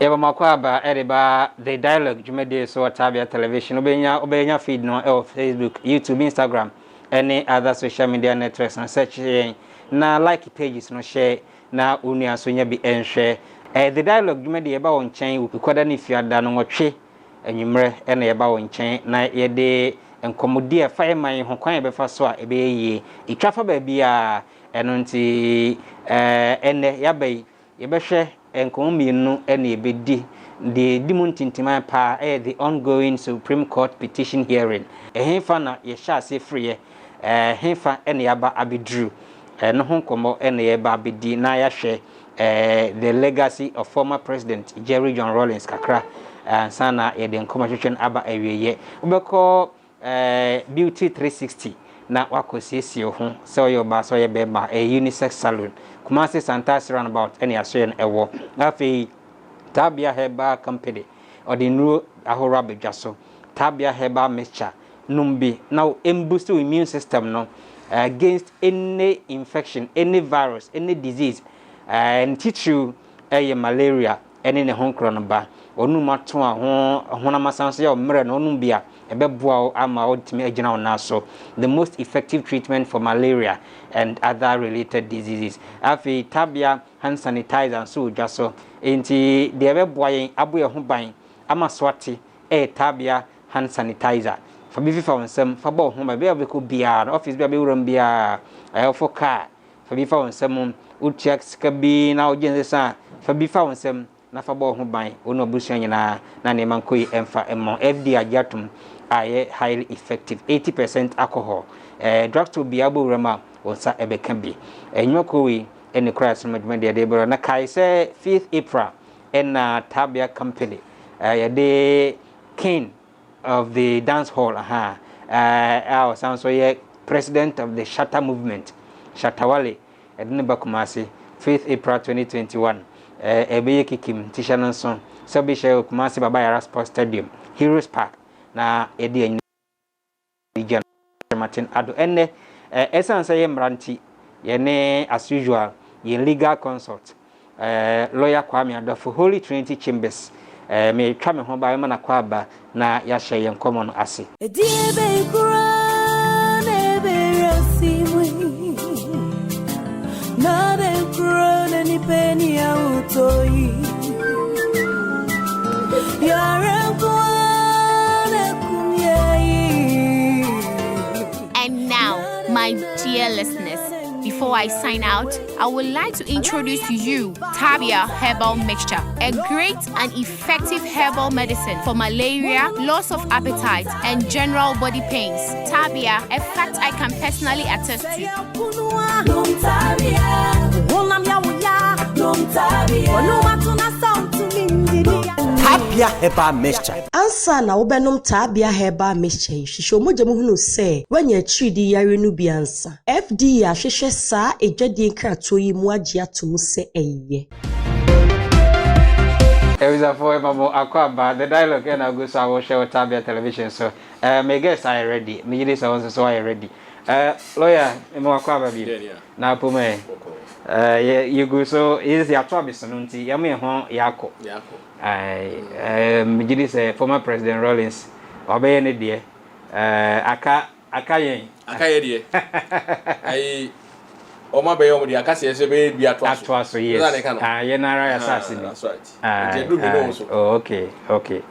Eba makwaba ediba the dialogue jumede so Taabea television obenya feed no Facebook, YouTube, Instagram, any other social media networks and search na like pages no share na unia so nya bi enhwe the dialogue jumede eba won chen ukwada ni fiada no nwotwe enwumre ena eba won chen na yede enkomodi e fa man ho kwan befa so a ebe yie itwafa ba bia eno nti ene yabai yebehwe enkomienu ena ebedi the dimuntintima pa the ongoing Supreme Court petition hearing ehemfa na ye sha se free hemfa ena yaba abedru no ho komo ena yeba abedi na ya hwe the legacy of former President Jerry John Rawlings kakra sana ye den commission aba awieye ubeko beauty 360 na wakosiesie ho so yo ba so ye beba unisex salon Kumasi Santas roundabout any asoyen ewo afi Taabea Herbal Company or the new ahora bejaso Taabea Herbal mixture numbi now boost the immune system no against any infection, any virus, any disease and teach you malaria any ne honkron ba onu mato a ho na masanso ya omre na onu bia ebeboa ama odtimi agina ona so the most effective treatment for malaria and other related diseases afi Taabea hand sanitizer so jaso enti de ebeboa yen aboye ho ban ama swati Taabea hand sanitizer fa bi fifa wonsem fa bo ho ba be abeko bia office bia be wuram bia for car fa bi fa wonsem ucheck skabi na ogensa fa bi fa wonsem na fa bo ho ban ono busuan nyina na ne mankoi emfa emmo FD ajatum aye highly effective 80% alcohol drugstore bia bo wurama wonsa ebeka bi enyokowi ene cross management de bro na kai say 5th April in Taabea Company the king of the dance hall our sound so ye president of the Shatter movement Shatawale edne bakumasi 5th April 2021 ebeye kikim tishanan son sabi she kumasi baba yara sports stadium Heroes Park na edi region Martin ado enne esan say mranti ye ne as usual ye legal consult lawyer Kwame Adolfo Holy Trinity Chambers me twa me ho ba me na kwaba na ya hye ye nkomo no ase And now, my dear listeners, before I sign out, I would like to introduce to you Taabea Herbal Mixture, a great and effective herbal medicine for malaria, loss of appetite, and general body pains. Taabea, a fact I can personally attest to. Taabea Herbal Mixture. Ansa na wobenom Taabea Herbal Mixture. Shisho moja muhunu se wenye chidi yari nubi ansa. FDA ahwehwe sa ejwadi nkrato yi mu agye atomu se eye. Ewisa for mamo akwaba the dialogue and I go so I will share Taabea television so my guests are ready. Me yidi so are ready. Lawyer mo akwaba bi. Na pome. You go so is ya twabis no nti ya me ho yako. Mjidi say former President Rawlings obeye ne de aka yen de ai oma be yom de aka se be bi atwa so yes yenara ya sasi ni that's right oh okay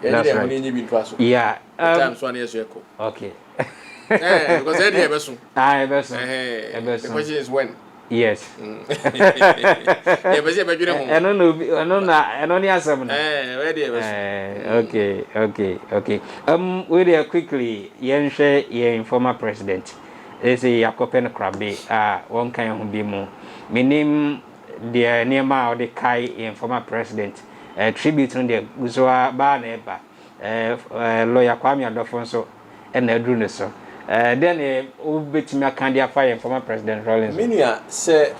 that's right yeah time so na yeso eko okay because e dey ebeso ebeso the question is when yes bese be dwene ho eno ni asem na we dey ebeso okay we there quickly yenhwe ye former president ese yakopen krabe won kan ho bi mu minim de niema o de kai in former president tribute no de guzwa ba na eba lawyer Kwame Adolfo so na adru ne so then ubetimi akandia fire former President Rawlings. Minia say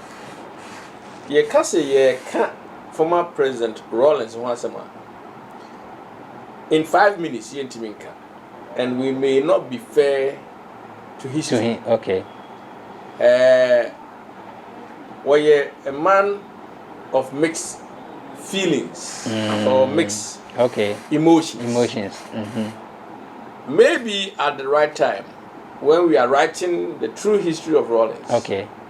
ye ka say ye ka former President Rawlings wasema in 5 minutes ye ntiminka and we may not be fair to history. Okay. Were a man of mixed feelings or mixed emotions. Maybe at the right time, when we are writing the true history of Rawlings.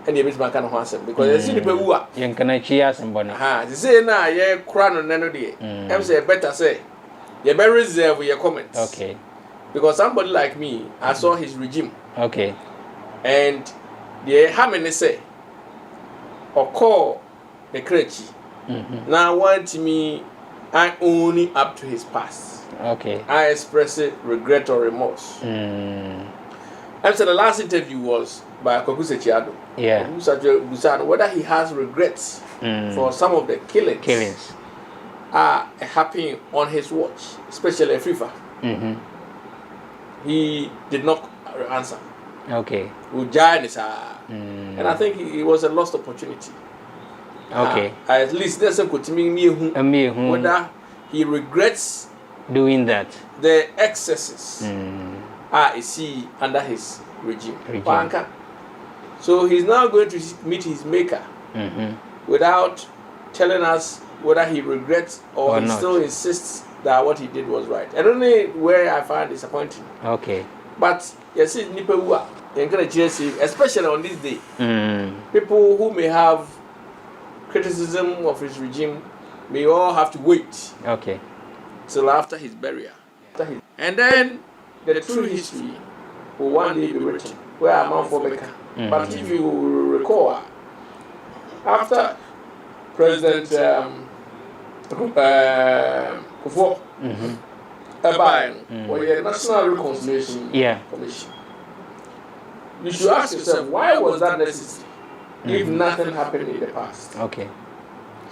And you miss my kind of answer because I see the people who are. You can cheer somebody. They say now, yeah, crown on none of the. I'm say better say, you better reserve your comments. Because somebody like me, I saw his regime. And the how many say, or call the clergy. Now want me, I only up to his past. I express it, regret or remorse. And so the last interview was by Kokuse Chiado. Whether he has regrets for some of the killings are happening on his watch, especially FIFA. He did not answer. And I think it was a lost opportunity. At least there's a good whether he regrets doing that. The excesses is see under his regime. So he's now going to meet his maker without telling us whether he regrets or he still insists that what he did was right. And only where I find disappointing. But you see, especially on this day, people who may have criticism of his regime may all have to wait till after his burial. And then the true history will one day be written where I'm on for Becca. But if you recall, after President Kufuor or the National Reconciliation Commission, you should ask yourself, why was that necessary if nothing happened in the past?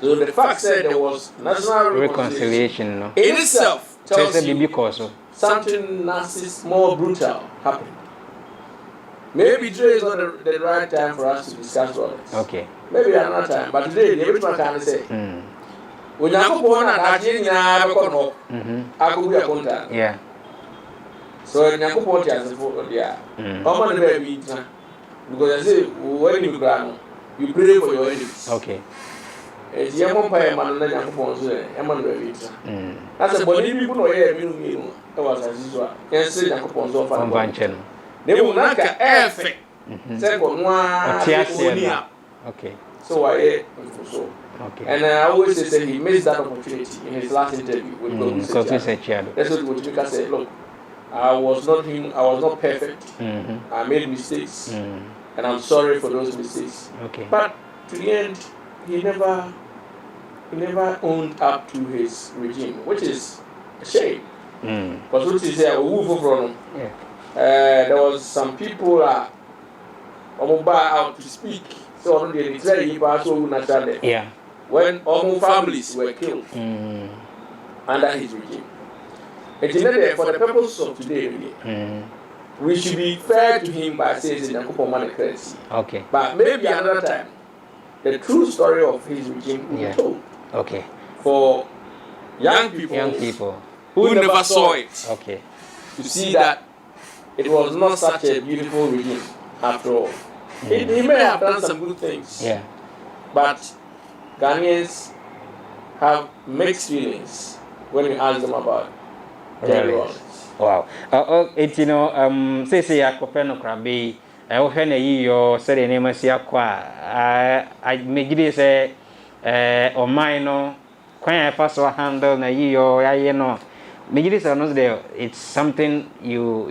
So the fact said there was National Reconciliation in itself tells you something nasty, more brutal happened. Maybe today is not the right time for us to discuss Rawlings. Maybe another time. But today, the everyone can say, when you go on and I didn't have a convo, I could be a contact. So in a couple of years, how many baby because I say, when you ground, you pray for your enemies. It's young umpire man and young phones, Emmanuel baby. That's a body people know here, you was as usual. Yes, young phones of Vanchen. They will not get effect. Second one, so I so. And I always say he missed that opportunity in his last interview with That's what Mika said. Look, I was not perfect. I made mistakes, and I'm sorry for those mistakes. But to the end, he never owned up to his regime, which is a shame. Because what he said, there was some people that out to speak. So they tell you when all families were killed under his regime. And for the purpose of today, we should be fair to him by saying but maybe another time, the true story of his regime will be told. For young people who never saw it, to see that it was not such a beautiful regime after all. He may have done some good things, but Ghanaians have mixed feelings when you ask them about Rawlings. Wow. Say I could no crabby. I often a year said a name as Yakwa. I make it say, or mine, no, quite a first handle, na year, I know. Majority are not there. It's something you.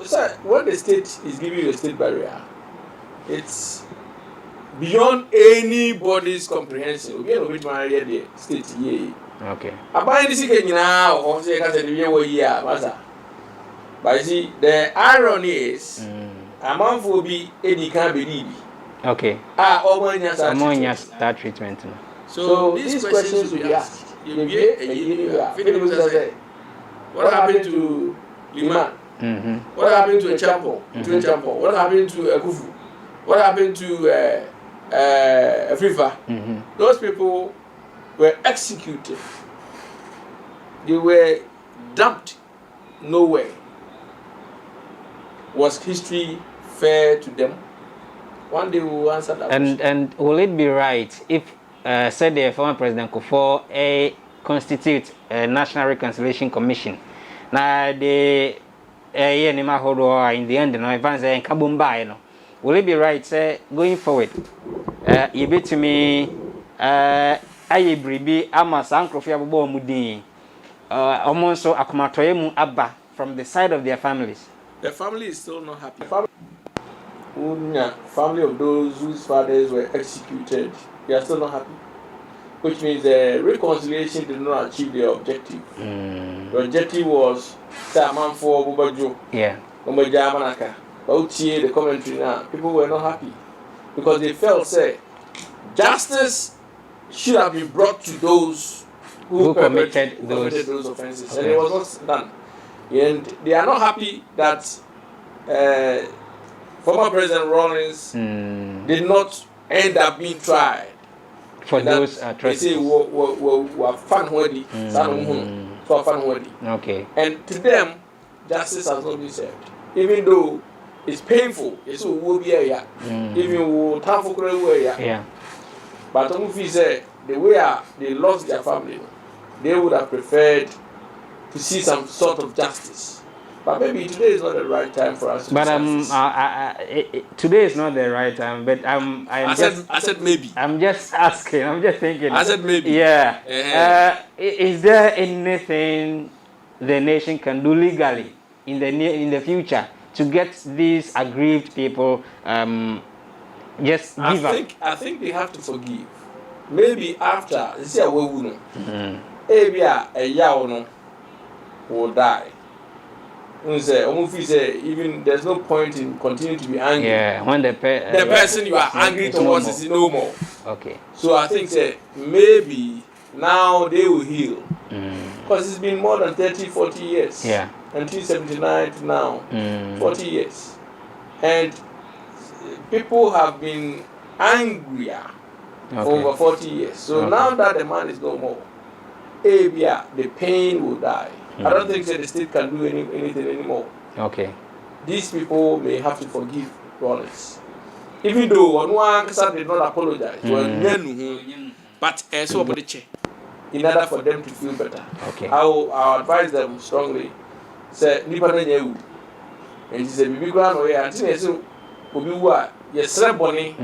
Sir, when the state is giving you a state barrier, it's beyond anybody's comprehension. We are not married the state here. I buy this again now, or say I can but see, the irony is, a man will be any can believe. That treatment. So these questions we ask. What happened to Liman? What happened to a Champo? What happened to a Kufu? What happened to a FIFA? Those people were executed. They were dumped nowhere. Was history fair to them? One day we will answer that question. And will it be right if said the former President Kufuor constitute a National Reconciliation Commission. Now the in the end, no, advance and kabumba, no. Will it be right, say, going forward? You bet to me, I bribi ama sankrofia bobo mudi. Almost so akumatoyemu abba from the side of their families. The family is still not happy. Family of those whose fathers were executed, they are still not happy. Which means the reconciliation did not achieve their objective. The objective was man for Bubajo. Yeah. Omajamanaka. The commentary now. People were not happy. Because they felt say justice should have been brought to those who committed those offenses. Okay. And it was not done. And they are not happy that former President Rawlings did not end up being tried for those atrocities. They say were fun worthy. So fun worthy. Okay. And to them, justice has not been served. Even though it's painful, it's will be a even will time for yeah. But Omufi said the way they lost their family, they would have preferred to see some sort of justice. But maybe today is not the right time for us. But today is not the right time. But I said maybe. I'm just asking. I'm just thinking. I said maybe. Yeah. Is there anything the nation can do legally in the future to get these aggrieved people just give up? I think they have to forgive. Maybe after this year we will know. Maybe a year will die. Even there's no point in continuing to be angry. Yeah, when the person you are angry towards is no more. Okay. So I think maybe now they will heal. Because it's been more than 30-40 years. Yeah. 1979 to now, 40 years. And people have been angrier for over 40 years. So now that the man is no more, the pain will die. I don't think that the state can do anything anymore. Okay. These people may have to forgive Rawlings. Even though one did not apologize, but in order for them to feel better. Okay. I will advise them strongly. Say, and she said, "Bibi Grand or yeah, Tina so Obiwa, yes, Boni,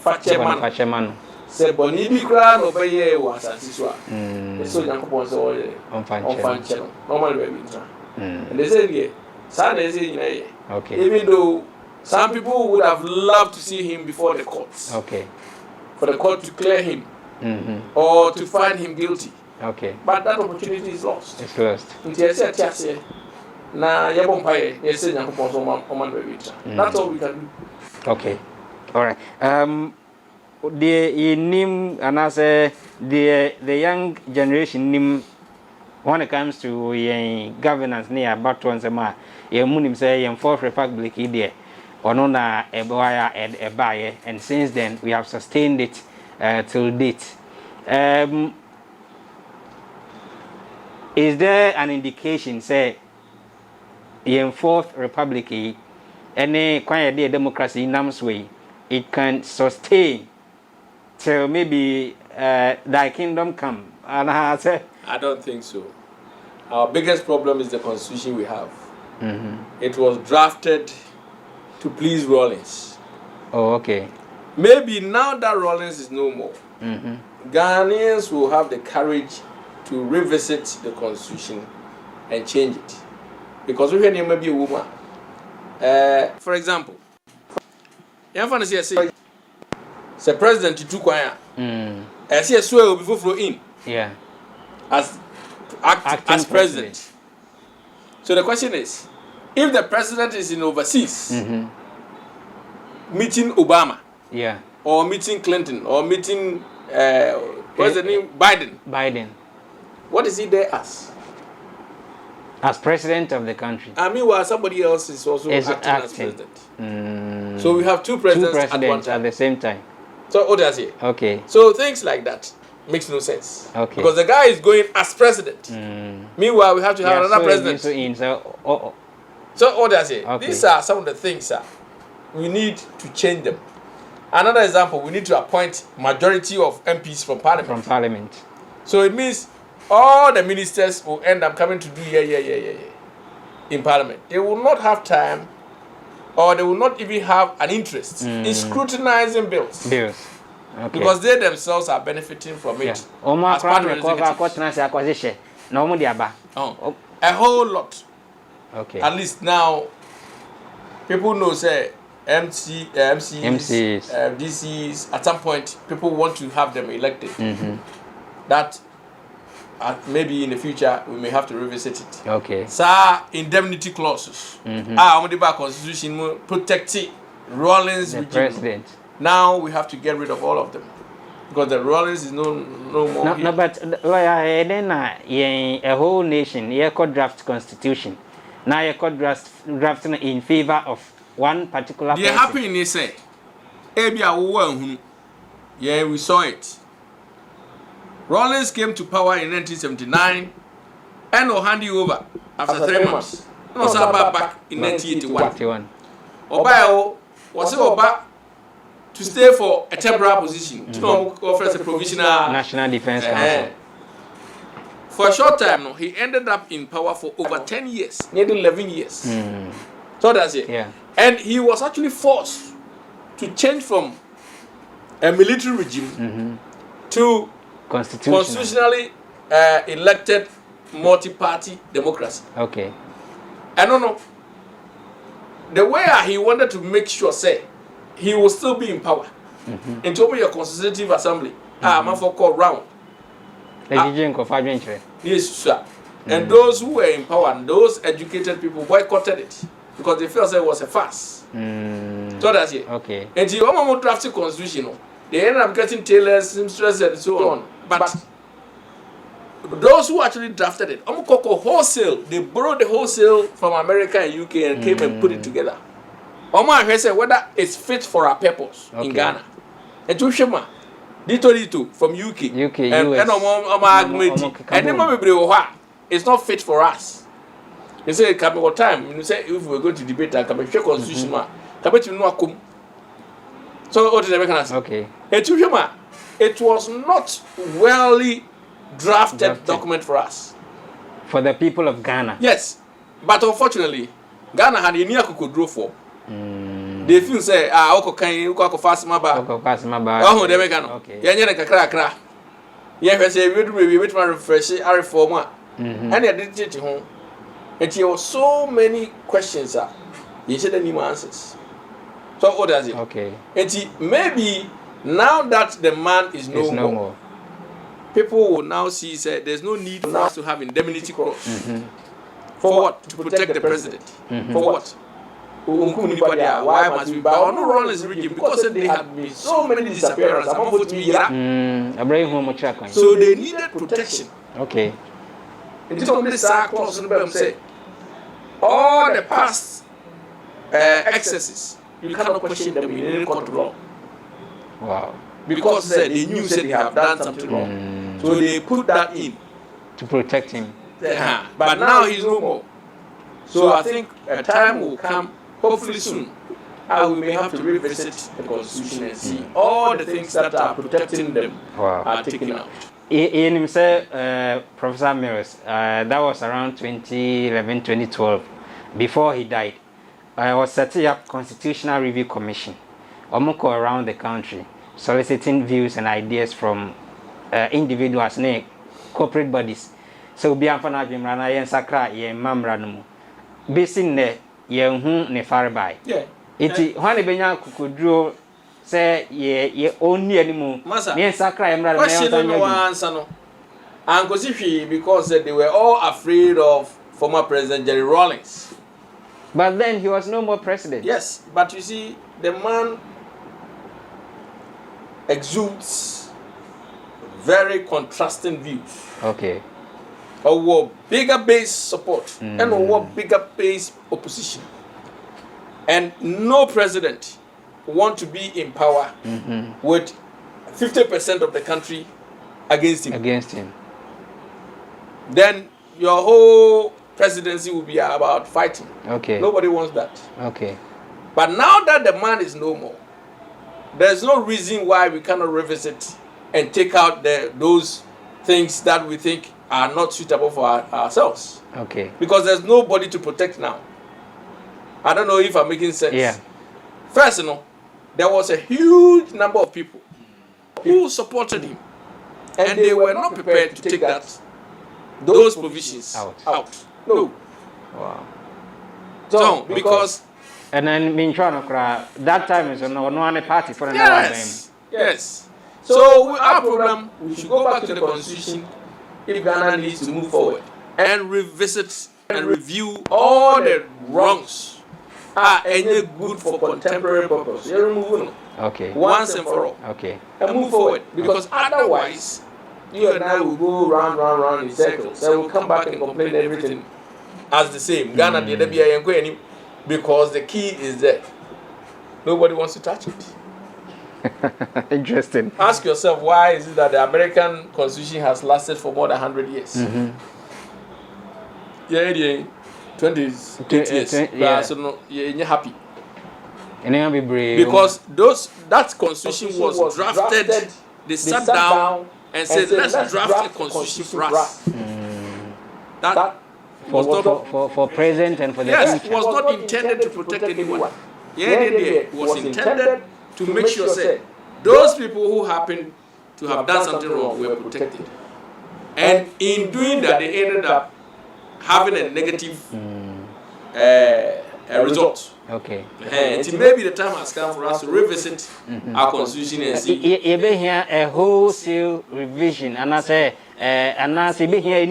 Facheman. Say Boni Bibi Grand over here was at Siswa. So young couples on fan channel, normal baby. And they said, yeah, Sunday is okay. Even though some people would have loved to see him before the courts. Okay. For the court to clear him or to find him guilty. Okay. But that opportunity is lost. It's lost. That's all we can do. Okay. All right. The nim and I say the young generation nim when it comes to governance near about once a month, munim say fourth republic idea or no na a buyer, and since then we have sustained it till date. Is there an indication say in fourth republic any quiet democracy in Namsway it can sustain till maybe thy kingdom come? And I say I don't think so. Our biggest problem is the constitution we have. It was drafted to please Rawlings. Oh, okay. Maybe now that Rawlings is no more, Ghanaians will have the courage to revisit the constitution and change it. Because we hear maybe a woman. For example, say president to Kwaya. I see a swear before flow in. Yeah. As president. So the question is, if the president is in overseas, meeting Obama, or meeting Clinton, or meeting what's the name, Biden, what is he there as? As president of the country. I mean, while somebody else is also acting as president. So we have two presidents at one time. At the same time. So what does he? Okay. So things like that makes no sense. Okay. Because the guy is going as president. Meanwhile, we have to have another president. So what does he? Okay. These are some of the things we need to change them. Another example, we need to appoint majority of MPs from Parliament. From Parliament. So it means all the ministers will end up coming to do in Parliament. They will not have time, or they will not even have an interest in scrutinizing bills. Okay. Because they themselves are benefiting from it. As part of the executive. A whole lot. Okay. At least now, people know, say, MCs, DCs, at some point, people want to have them elected. That maybe in the future, we may have to revisit it. Okay. So, indemnity clauses. Constitution protecting Rawlings the president. Now we have to get rid of all of them. Because the Rawlings is no more. No, but then a whole nation, you could draft constitution. Now you could draft in favor of one particular person. They're happy in this say. Yeah, we saw it. Rawlings came to power in 1979 and will hand you over after 3 months. No, back in 1981. Oba was Oba to stay for a temporary position. To offer a provisional National Defense Council. For a short time, no, he ended up in power for over 10 years, nearly 11 years. So that's it. Yeah. And he was actually forced to change from a military regime to constitutionally elected multi-party democracy. Okay. I don't know. The way he wanted to make sure, say, he will still be in power. And to open your constitutive assembly, I'm for call round. Yes, sir. And those who were in power and those educated people boycotted it because they felt it was a farce. So that's it. Okay. And the Obama drafted constitution, they ended up getting tailors, seamstresses, and so on. But those who actually drafted it, wholesale, they borrowed the wholesale from America and UK and came and put it together. I said whether it's fit for our purpose in Ghana. And to Shema, D22 from UK, US. And it's not fit for us. They say it can be time. You say if we're going to debate, I can be sure constitution. So what did I say? Okay. And to Shema, it was not well drafted document for us. For the people of Ghana. Yes, but unfortunately, Ghana had a near could draw for. They feel say fast maba. Oh, they make okay. Yeah, say we wait for refresh a reform. And they did it home. And there were so many questions. You said any answers. So what does it? Okay. And maybe now that the man is no more, people will now see that there's no need for us to have indemnity clause. For what? To protect the president. For what? Why must we buy no Rawlings regime? Because they have been so many disappearances. So they needed protection. Okay. And this one clause say all the past excesses, you cannot question them in any court of law. Wow. Because they knew they have done something wrong. So they put that in to protect him. But now he's no more. So I think a time will come, hopefully soon, we may have to revisit the constitution and see all the things that are protecting them are taken out. In himself, Professor Mills, that was around 2011, 2012, before he died. I was setting up Constitutional Review Commission, Omoko around the country, soliciting views and ideas from individuals, corporate bodies. So, be amfana jimrana yen sakra yen mamranumu. Basin ne yen hu ne farbai. Yeah. Iti hwane benya kukudro say ye only anymore. Yen sakra yen mamranumu. Question no answer no. And because they were all afraid of former President Jerry Rawlings. But then he was no more president. Yes, but you see, the man exudes very contrasting views. Okay. Or bigger base support and or bigger base opposition. And no president want to be in power with 50% of the country against him. Then your whole presidency will be about fighting. Okay. Nobody wants that. Okay. But now that the man is no more, there's no reason why we cannot revisit and take out those things that we think are not suitable for ourselves. Okay. Because there's nobody to protect now. I don't know if I'm making sense. Yeah. First, there was a huge number of people who supported him, and they were not prepared to take those provisions out. No. Wow. So, because... And then that time is no one party for another yes, yes. So our problem, we should go back to the constitution if Ghana needs to move forward and revisit and review all the wrongs are any good for contemporary purpose. Okay. Once and for all. Okay. And move forward, because otherwise you and I will go round in circles. So we'll come back and complain everything as the same. Ghana the BIA, because the key is there. Nobody wants to touch it. Interesting. Ask yourself, why is it that the American Constitution has lasted for more than 100 years? Yeah, 20 years. Yeah. So no, you're happy. And be brave. Because that Constitution was drafted. They sat down and said, let's draft a Constitution for us. That for present and for the future. Yes, it was not intended to protect anyone. It was intended to make sure that those people who happen to have done something wrong were protected. And in doing that, they ended up having a negative result. Okay. And maybe the time has come for us to revisit our constitution and see. You be here a wholesale revision, and I say be here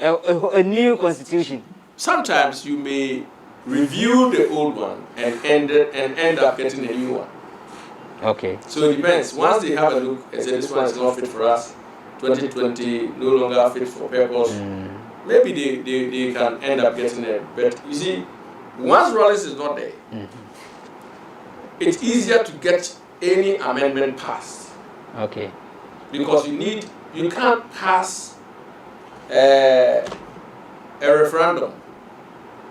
a new constitution. Sometimes you may review the old one and end up getting a new one. Okay. So it depends. Once they have a look and say this one is not fit for us, 2020 no longer fit for purpose, maybe they can end up getting it. But you see, once Rawlings is not there, it's easier to get any amendment passed. Okay. Because you can't pass a referendum.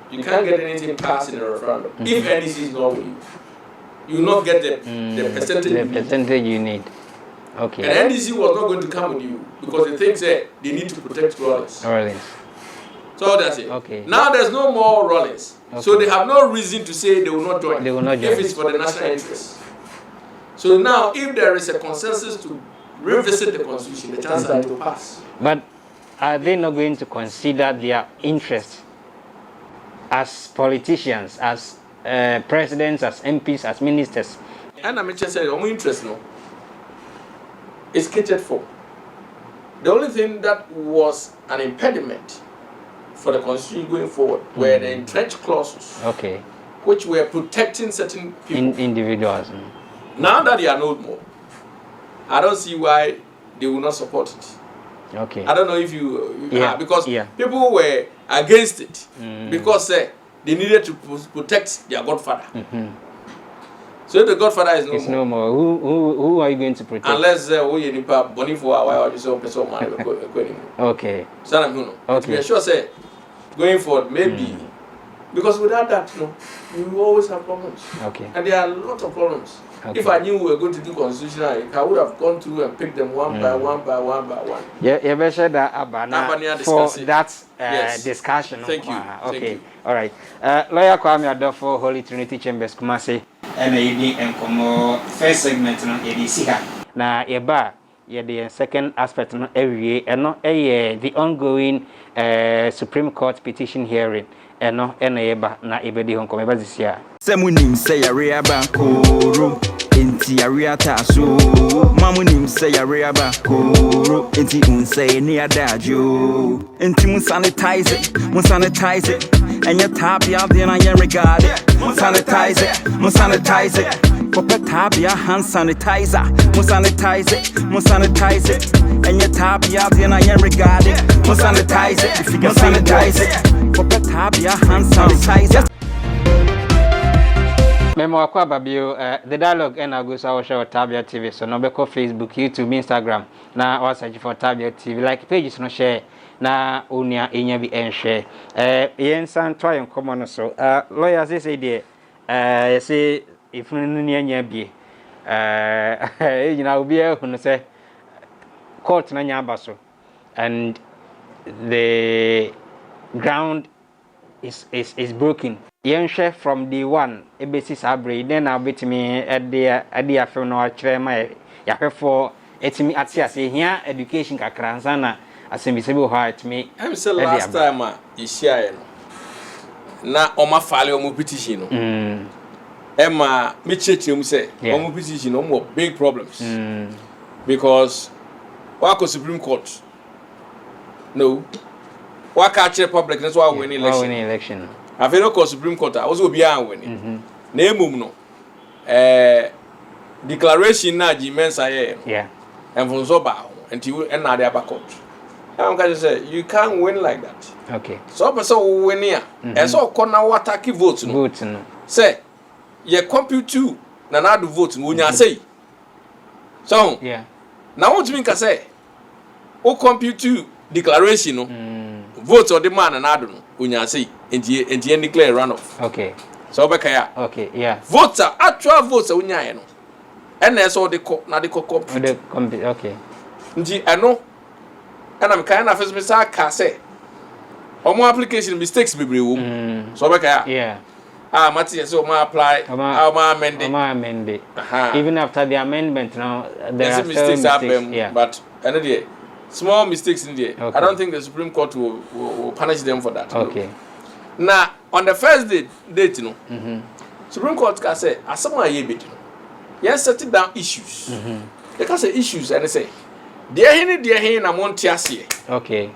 You can't get anything passed in a referendum. If NDC is not with you will not get the percentage you need. Okay. And NDC was not going to come with you because they think that they need to protect Rawlings. So that's it. Okay. Now there's no more Rawlings. Okay. So they have no reason to say they will not join. They will not join. If it's for the national interest. So now if there is a consensus to revisit the constitution, the chances are to pass. But are they not going to consider their interest as politicians, as presidents, as MPs, as ministers? And I'm just saying, our interest no. It's catered for. The only thing that was an impediment for the constitution going forward were the entrenched clauses. Okay. Which were protecting certain people. Individuals. Now that they are no more, I don't see why they will not support it. Okay. I don't know if you because people were against it because they needed to protect their godfather. So if the godfather is no more, who are you going to protect? Unless we nipa boni for why you so person man. Okay. Okay. To be sure say going forward maybe because without that you will always have problems. Okay. And there are a lot of problems. Okay. If I knew we were going to do constitutional, I would have gone through and picked them one by one. Yeah, you better that Abana for that discussion. Thank you. Okay. Thank you. All right. Lawyer Kwame Adofo, Holy Trinity Chambers, Kumasi. And the first segment no edisiha. Na yeba the second aspect no every the ongoing Supreme Court petition hearing. Eno yeba na ibedi hon komeba zisia. Semunim say ariaba koro enti ariata so mamunim say ariaba koro enti unsay ni adajo enti mun sanitize it enya Taabea then I regard it mun sanitize it Papa Taabea hand sanitizer mun sanitize it enya Taabea then I regard it mun sanitize it Papa Taabea hand sanitizer. Memo akwa babio the dialogue and agusa wo share Taabea TV so no be ko Facebook, YouTube, Instagram na or search for Taabea TV like pages no share na onia enya bi enhwe yen san try enkomo no so lawyers say dey say if no nya bi you know be who say court na nyamba so and the ground is broken. Yenhwe from the one ebesi sabre then na betimi ade afem na akire ma ya for etimi atia se hia education kakransa na asembisebe ho atimi I'm say last time you share no na oma file omo petition no Emma me chechemu say omo petition omo big problems because wako Supreme Court no waka actually public that's why winning election I feel no Supreme Court I was obi an winning na emum no declaration na jimensa ye and from zoba until and na dey court I'm going to say you can't win like that. Okay. So person win here. And so corner water ki vote no. Vote no. Say ye compute two na na do vote no nya say. So yeah. Now what you mean ka say? O compute two declaration no. Vote or the man na do no nya say. Enti declare runoff. Okay. So be kaya. Okay, yeah. Voter actual votes nya ye no. And so the compute. Okay. Nti eno and I'm kind of as I can say. Or more application mistakes be brewed. So, yeah. Matthias, so my apply, my amend it. Even after the amendment, now there are mistakes happen. Yeah. But another small mistakes in there. Okay. I don't think the Supreme Court will punish them for that. Okay. No. Now, on the first date, you know, Supreme Court can say, as someone ye bit, yes, setting down issues. They can say issues and they say. Dear Henry, na Montiasie. Okay.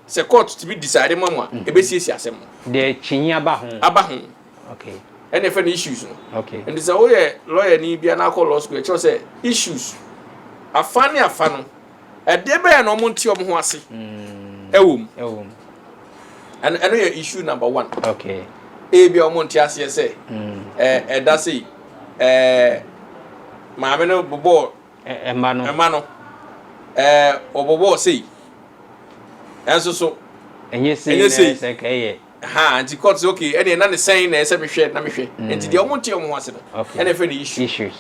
Se court to be decided, Mamma, ebesi asem. The chinya abahun. Okay. And if any issues, no. Okay. And this oh yeah, lawyer ni be na call law school. It say issues. Afano. E de be na omonti om ho ase. Ewum. And issue number 1. Okay. E be omonti ase say. That say maame no bobo emano. Obobo say. And so and you say okay. And the court say okay, and then saying na say me hwe na me hwe. And the omonti om ho ase no. And if any issues.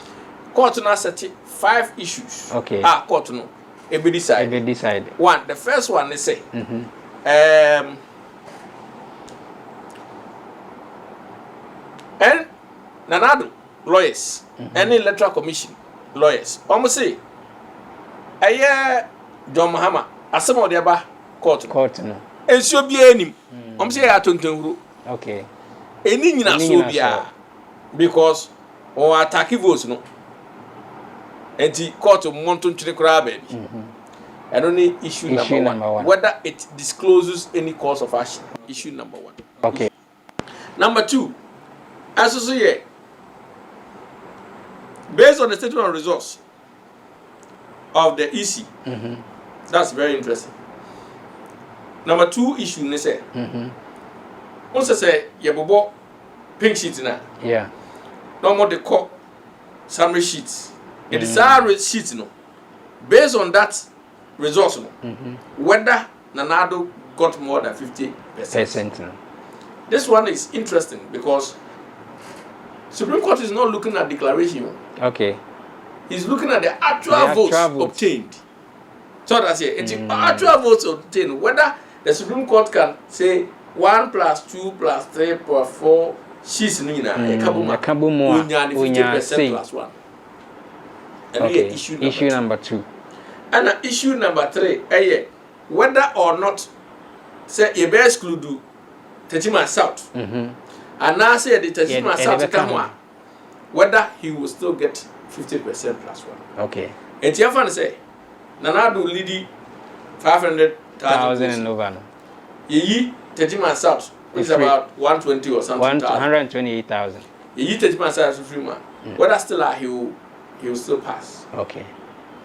Court now set 5 issues. Okay. Court no. It be decide. One, the first one they say. And nanado lawyers, any electoral commission lawyers. Almost say, John Mahama, asem o de ba court no. Enso bia anim. Almost say atontonhuru. Okay. Eni nyina so bia because o attack votes no. Enti court monton twere kura baby. And only issue number one. Whether it discloses any cause of action. Issue number 1. Okay. Number 2, as you say, based on the statement of results of the EC, that's very interesting. Number 2 issue, they say, also say, you bobo pink sheet now. Yeah. No more the court summary sheets. It is our sheet, no. Based on that results, whether Nanado got more than 50%. This one is interesting because Supreme Court is not looking at declaration. Okay. He's looking at the actual votes obtained. So that's it. It's actual votes obtained. Whether the Supreme Court can say 1 + 2 + 3 + 4 she's nina more 50% +1. And okay. Issue number 2. And issue number 3, whether or not say you be exclude Tejima South. And now say the Tejima South come whether he will still get 50% +1. Okay. And Tiafan say Nanado Lidi 500,000 and over. Ye Tejima South, which is about 120 or something. 128,000. Ye Tejima South is free man. Whether still he will still pass. Okay.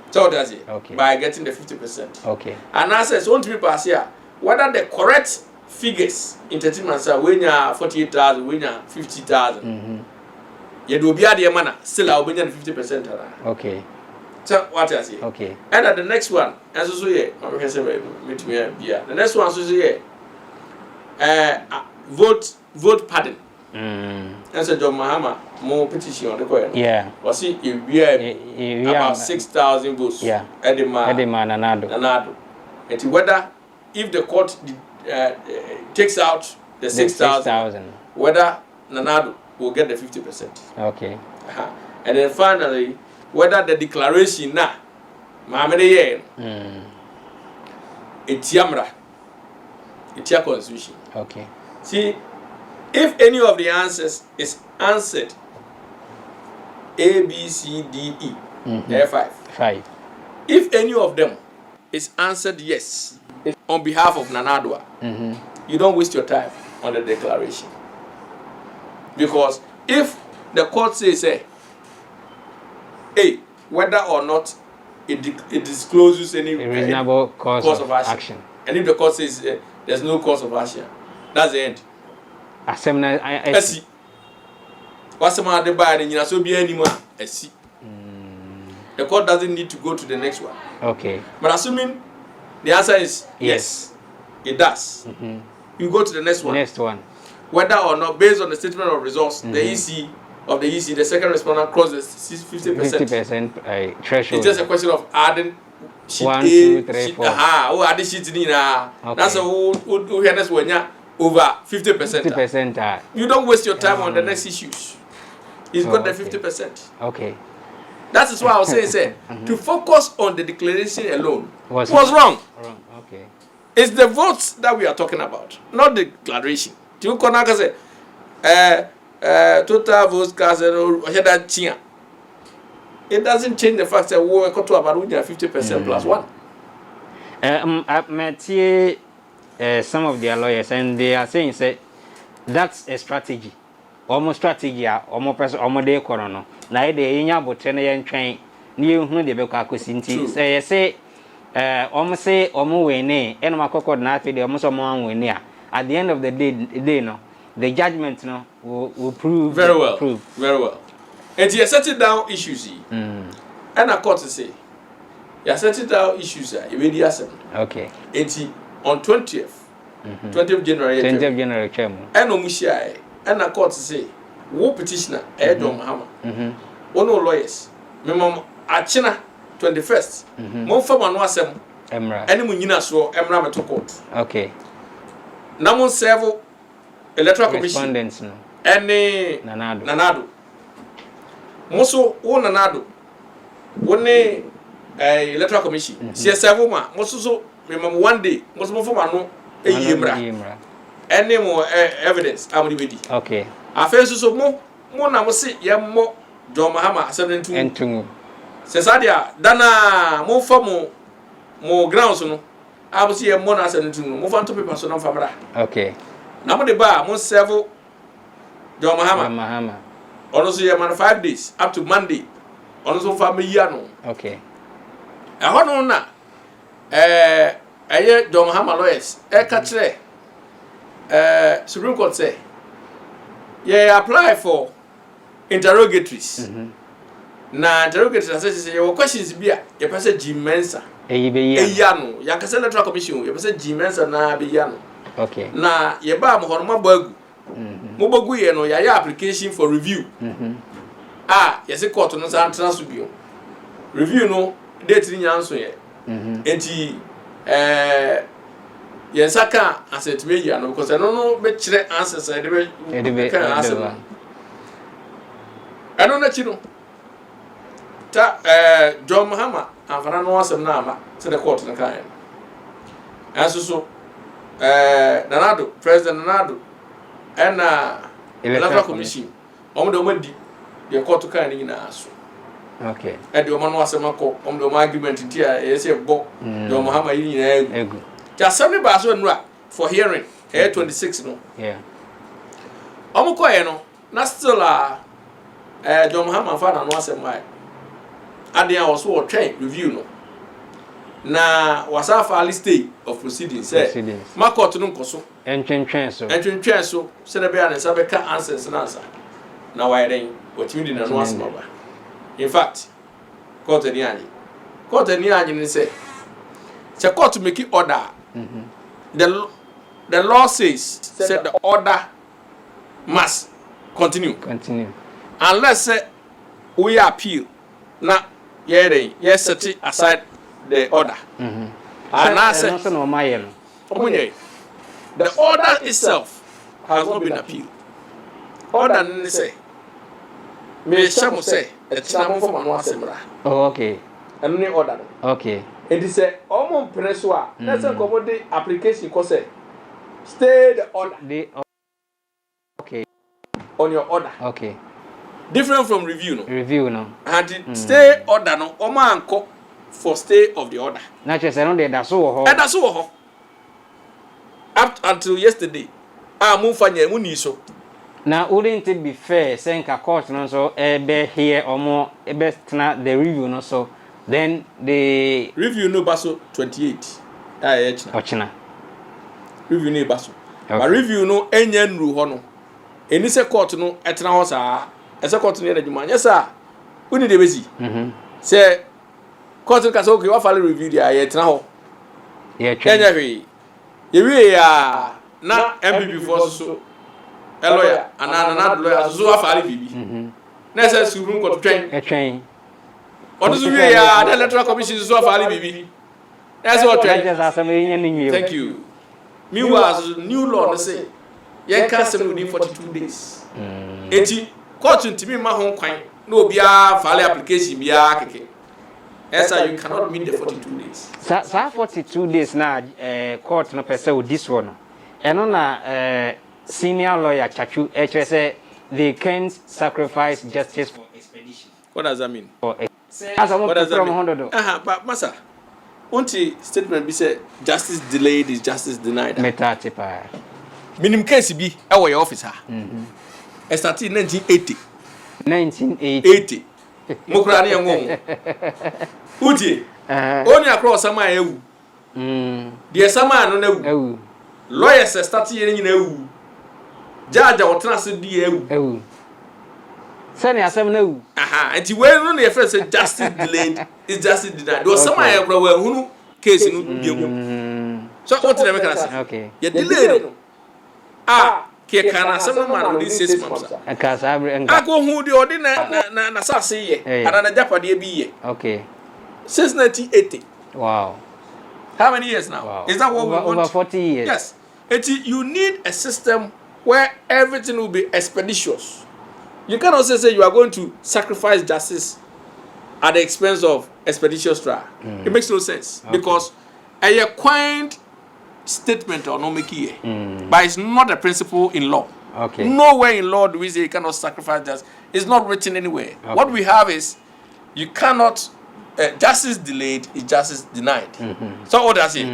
So does it. Okay. By getting the 50%. Okay. And now says won't be pass here. Whether the correct figures in entertainment say when you 48,000, when you 50,000. You do be at the manner still I'll be 50%. Okay. So what I say? Okay. And at the next one, as also here, meet me here. The next one is here. Vote pardon. And so John Mahama more petition on the coin. Yeah. Was it about 6,000 votes? Yeah. Edema Nanado. And whether if the court takes out the 6,000, whether Nanado will get the 50%. Okay. And then finally, whether the declaration na Mamede Etiamra Etia constitution. Okay. See, if any of the answers is answered A, B, C, D, E, there are 5. 5. If any of them is answered yes on behalf of Nanadwa, you don't waste your time on the declaration. Because if the court says, hey, whether or not it discloses any reasonable cause of action, and if the court says there's no cause of action, that's the end. I see. What's the matter by the so be anymore? I see. The court doesn't need to go to the next one. Okay. But assuming the answer is yes, it does. You go to the next one. Next one. Whether or not, based on the statement of results, the EC, the second respondent crosses 50%. 50% threshold. It's just a question of adding sheet 1, A, 2, 3, sheet, 4. adding sheet in. That's who hears when you're over 50%. 50%. You don't waste your time on the next issues. He's got the 50%. Okay. That is why I was saying, to focus on the declaration alone was wrong. Wrong. Okay. It's the votes that we are talking about, not the declaration. You can say, total votes cast and it doesn't change the fact that we got to about 50% plus 1. I met some of their lawyers, and they are saying, say, that's a strategy. Almost strategy, almost person, almost day corona. Now, they in your botany and train, new who the Bekakusinti say, almost say, almost winning, and my cocoa not the almost a month winner. At the end of the day, no, the judgment no will prove very well. Very well. And you settle down issues. And a court to say, you settle down issues. Okay. And on 20th, 20th January, 20th January, and Omushia, and a court to say, wo petitioner, John Mahama, one of lawyers, Memam Achina 21st, Monfama no assem, Emra, any munina so Emra to court. Okay. Namon several electoral commission, no. Any Nanado. Moso, one Nanado, one electoral commission, see several ma, Moso, remember one day, most of no a yemra. Any more evidence, I will be. Okay. I feel so more I must say, Yamo, John Mahama, 72. Cesadia, Dana, more for more grounds, no. I will see a monarch and two, move on to people, so no family. Okay. Now, the bar, most several John Mahama. Also, a man 5 days up to Monday. Also, family yano. Okay. I want on now. John Mahama lawyers, catch Supreme Court say, yeah, apply for interrogatories. Now, interrogatories, I say, your questions be a person Jim Mensa. Yano, Yakasa Electoral Commission, you person Jim Mensa na be yano. Okay. Now, ye ba mo honma bagu. Mobogu ye no ya application for review. Yes, a court no san transubio. Review no date ni nyanso ye. Enti yes, I can't answer to me, because I don't know which answers I can answer. I don't let you know. John Mahama, and Fernando was a nama to the court in the kind. And so, Nanado, President Nanado, and Electoral Commission, on the Wendy, the court to kind in us. Okay. And the man was a mako on the argument in here, yes, a book, John Mahama in just something about for hearing, 26 no. Yeah. No, not still John Mahama fan and was a mile. And then I was what train review no. Na was our early state of proceedings. My court no koso. Entry so. Said the bear and Sabeka answers and answer. Now I then what you didn't know. In fact, court and Yanni say, it's a court to make it order. The law says the order must continue. Unless we appeal. Now, yes, set aside the order. And I said, the order itself has not been appealed. Order say, me shamu say, it's not for manual sembra. Oh, okay. And any order. Okay. It is a common pressure. That's a common application. Cause stay the order. Okay. On your order. Okay. Different from review, no. Review, no. And stay order, no. Oma anko for stay of the order. Naturally, I don't know that's so. And that's all. Up until yesterday, move so. Now, wouldn't it be fair saying a court no so here or more the review no so then the review no baso 28. Ochina. Review no baso. But review no enyen ru ho no. Eni se court no etena ho saa. Ese court no edwuma. Yes sir. Uni de bezi. Say court ka so okay wa file review dia etena ho. Yeah, enya hwe. Ye wi ya na MPP for so a lawyer and another lawyer so afari bibi na say supreme court twen odo so we ya the electoral commission so afari bibi na say o twen. Thank you. Meanwhile new law no say yen can say within 42 days enti court ntimi ma ho kwan na obi a file application bia keke. Yes sir, you cannot meet the 42 days. Sa 42 days na court no pese with this one eno na senior lawyer Chachu say they can't sacrifice justice for expedition. What does that mean? What does that mean? But Masa, only statement be said justice delayed is justice denied. Metatipa. Minimum case be our officer. It started in 1980. 1980. Mokrani and Uti. Only across some ewu. Dear Sama no lawyers started in Judge or transit ewu. Send yourself no. And you were only a first justice delayed is justice denied. There was some who case in so what did I say? Okay. You delayed. Can some man within 6 months. I go who the ordinary Nasasi and an Japadi be. Okay. Since 1980. Wow. How many years now? Wow. Is that what we want? Over 40 years. Yes. You need a system where everything will be expeditious. You cannot say you are going to sacrifice justice at the expense of expeditious trial. It makes no sense because a quaint statement or no make but it's not a principle in law. Okay. Nowhere in law do we say you cannot sacrifice justice. It's not written anywhere. Okay. What we have is you cannot justice delayed is justice denied. So what does it?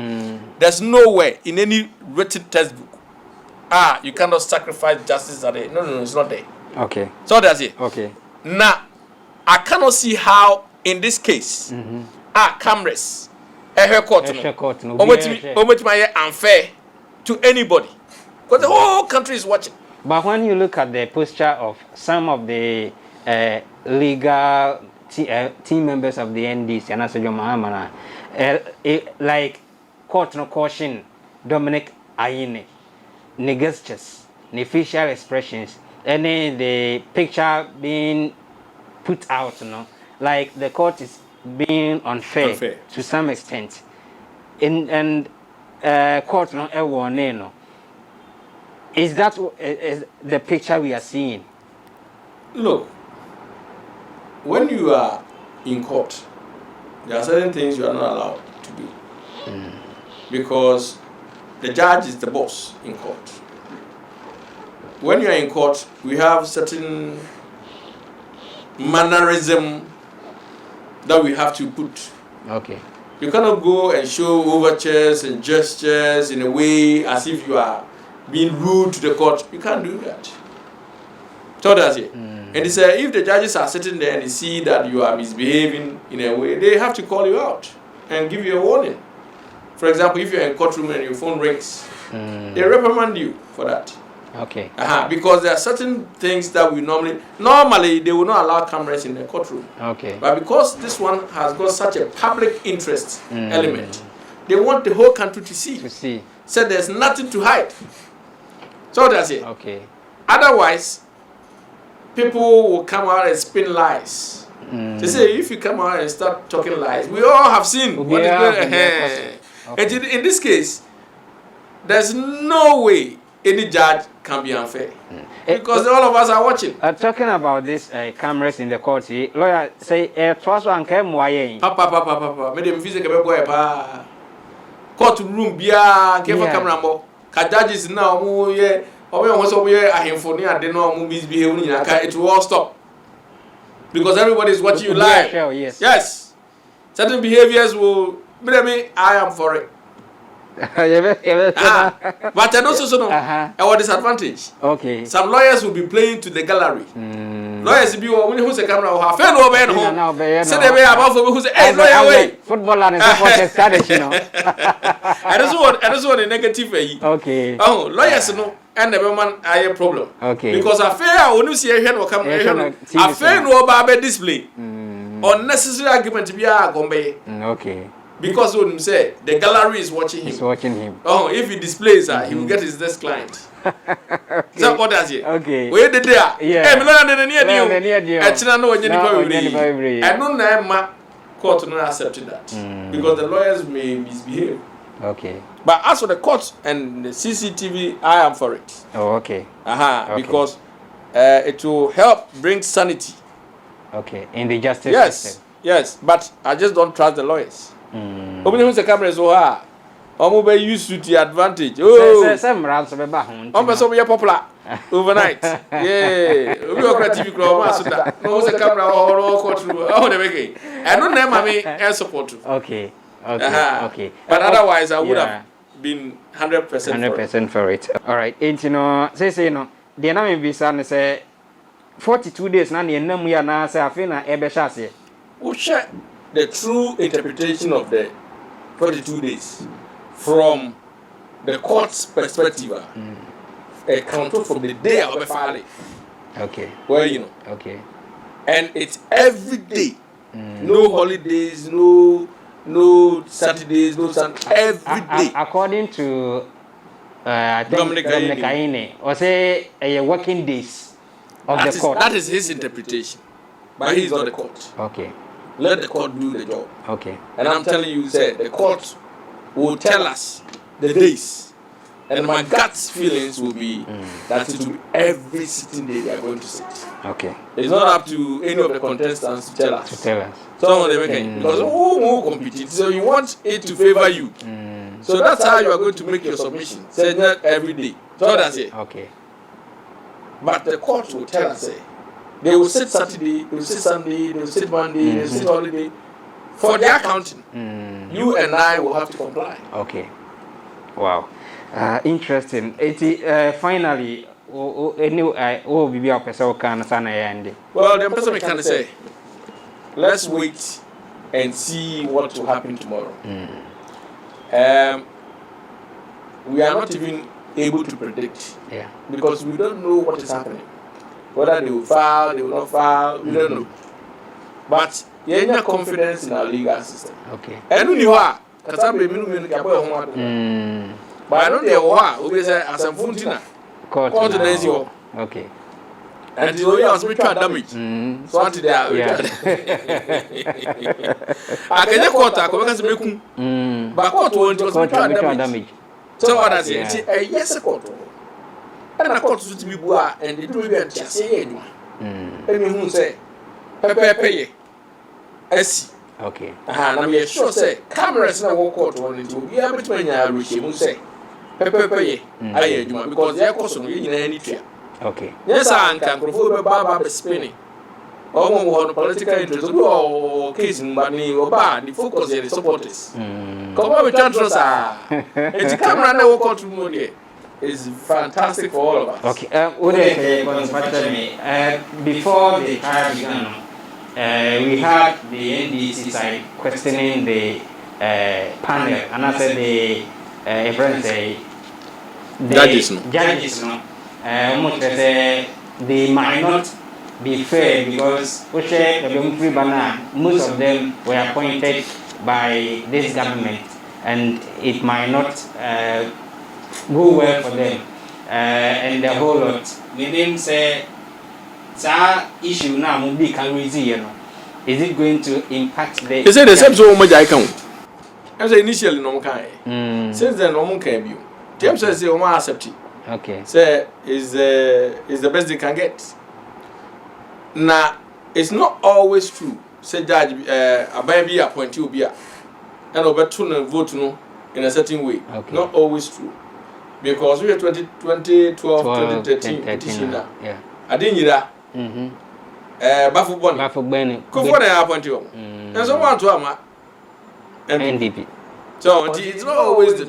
There's nowhere in any written textbook. You cannot sacrifice justice at it. No, it's not there. Okay. So that's it. Okay. Now, I cannot see how in this case, cameras, unfair to anybody, because the whole country is watching. But when you look at the posture of some of the legal team members of the NDC, and as Mahamana, like court no caution, Dominic Ayine, the gestures, the facial expressions, and then the picture being put out, like the court is being unfair. To some extent. And court no is that is the picture we are seeing? Look, when you are in court, there are certain things you are not allowed to do because the judge is the boss in court. When you are in court, we have certain mannerism that we have to put. Okay. You cannot go and show overtures and gestures in a way as if you are being rude to the court. You can't do that. So that's it. And they say if the judges are sitting there and they see that you are misbehaving in a way, they have to call you out and give you a warning. For example, if you're in a courtroom and your phone rings, they reprimand you for that. Okay. Because there are certain things that we normally they will not allow cameras in the courtroom. Okay. But because this one has got such a public interest element, they want the whole country to see. So there's nothing to hide. So that's it. Okay. Otherwise, people will come out and spin lies. They say if you come out and start talking lies, we all have seen what is going on. And in this case, there's no way any judge can be unfair. Because all of us are watching. Talking about this cameras in the court, lawyer say, "Twas one came why." Papa. Made them physical boy pa. Court room bia careful camera mo. Ka judges now mo ye. Owe won so we ahemfoni ade no mo misbehave ni aka it will all stop. Because everybody is watching you live. Sure, yes. Yes. Certain behaviors will I am for it. But I also know our disadvantage. Okay. Some lawyers will be playing to the gallery. Lawyers be when who's a camera or have fair no ben home. Say they be about for who say, hey, lawyer way. Football and supporters started, you know. I don't want a negative way. Okay. Oh, lawyers no and the man are a problem. Okay. Because a fair when you see a head or come a fair no barber display. Unnecessary argument to be a gombe. Okay. Because when say the gallery is watching him. He's watching him. Oh, if he displays he will get his next client. Okay. So what does he? Okay. Where the there? Yeah. Hey, me learn the near you. Actually, no one you I don't know court not accepting that because the lawyers may misbehave. Okay. But as for the court and the CCTV, I am for it. Oh, okay. Okay. Because it will help bring sanity. Okay. In the justice system. Yes. But I just don't trust the lawyers. Open who's the camera so hard. I'm be used to the advantage. Oh, some rounds of a bahon. I'm so popular overnight. Yeah, we are TV club. No, who's the camera or courtroom. Oh, the way. I don't know, mommy, and support you. Okay. Okay. But otherwise, I would have been 100%. 100% for it. All right. Ain't you know? Say no. The name be son say 42 days. Na ni enam ya na say afina ebe shase. Who share the true interpretation of the 42 days from the court's perspective? A count from the day of the filing. Okay. Well, you know. Okay. And it's every day. No holidays, no Saturdays, no Sunday. Every day. According to I think Dominic Aine, or say working days of the court. That is his interpretation. But he's not the court. Okay. Let the court do the job. Okay. And I'm telling you, the court will tell us the days. And my gut feelings will be that it will be every sitting day they are going to sit. Okay. It's not up to any of the contestants to tell us. So they make because who compete? So you want it to favor you. So that's how you are going to make your submission. Say not every day. So that's it. Okay. But the court will tell us, they will sit Saturday, they will sit Sunday, they will sit Monday, they will sit holiday. For their accounting, you and I will have to comply. Okay. Wow. Interesting. Finally, be our person can say. Well, the person can say, let's wait and see what will happen tomorrow. We are not even able to predict. Yeah. Because we don't know what is happening. Whether they will file, they will not file, we don't know. But you have confidence in our legal system. Okay. And you are, because I'm but I know they are, we say, as a funtina. Court. Okay. And the way was mutual damage. So what they are. I can court, I can make but court won't mutual damage. So what I say, yes, a court. And a court to be boa and the do even just say anyone. And who say, pay. Okay. And I'm sure say, cameras now walk out on into be able to say, pay. I because they are costing you in any trip. Okay. Yes, I can prefer Baba spinning. Or political interest or case in money or bad, the focus is the supporters. Come on with transfers. It's a camera now walk out to money. It's fantastic for all of us. Okay. Before the trial began, we had the NDC side questioning the panel, and I said the friends say judges, they might not be fair because most of them were appointed by this government, and it might not go well for them, and the whole lot. We didn't say sa issue now mo be can reason you know is it going to impact the they say the same so much I can I say initially no can since then no can be them say o ma accept it okay say is the best they can get now it's not always true say judge abaya be appoint you be and obeto no vote no in a certain way okay. Not always true because we are 2012 2013 petition now yeah I didn't hear Bafu Boni. Go for the appointee. And so one to Ama NDP. So it's not always the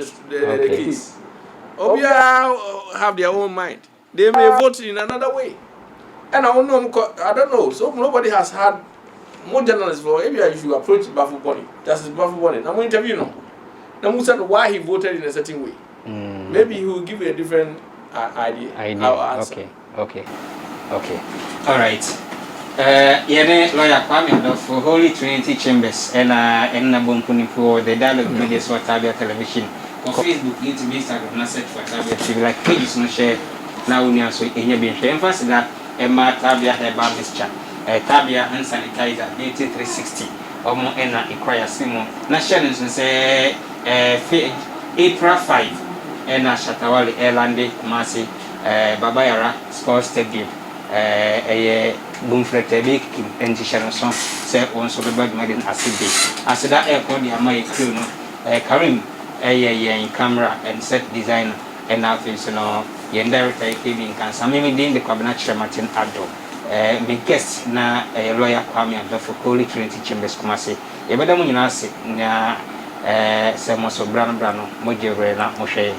case. Obia have their own mind. They may vote in another way. And I don't know. So nobody has had more journalists for maybe I should approach Bafu Boni. Justice Bafu Boni. I'm going to interview no. Now we said why he voted in a certain way. Maybe he will give you a different idea. Okay. All right. Yene lawyer Kwame for Holy Trinity Chambers and Nabumpuni for the dialogue media for Taabea television. On Facebook, YouTube, Instagram, na search for Taabea TV like pages no share now we so in your being emphasis that Taabea herbal mixture, Taabea hand sanitizer, 360 or more inquire Simo. National say April 5 and Shatawali Erlande Kumasi Babayara Sports Stadium. Bumfrete big and Sharon say on so the bad madden as that airport the my crew no Karim in camera and set designer and now things no yen director KB can some maybe the cabinet Martin Ado me guest na lawyer Kwame and for Holy Trinity Chambers Kumasi e bada mu nyina se na se mo so brano mo jere na mo hwe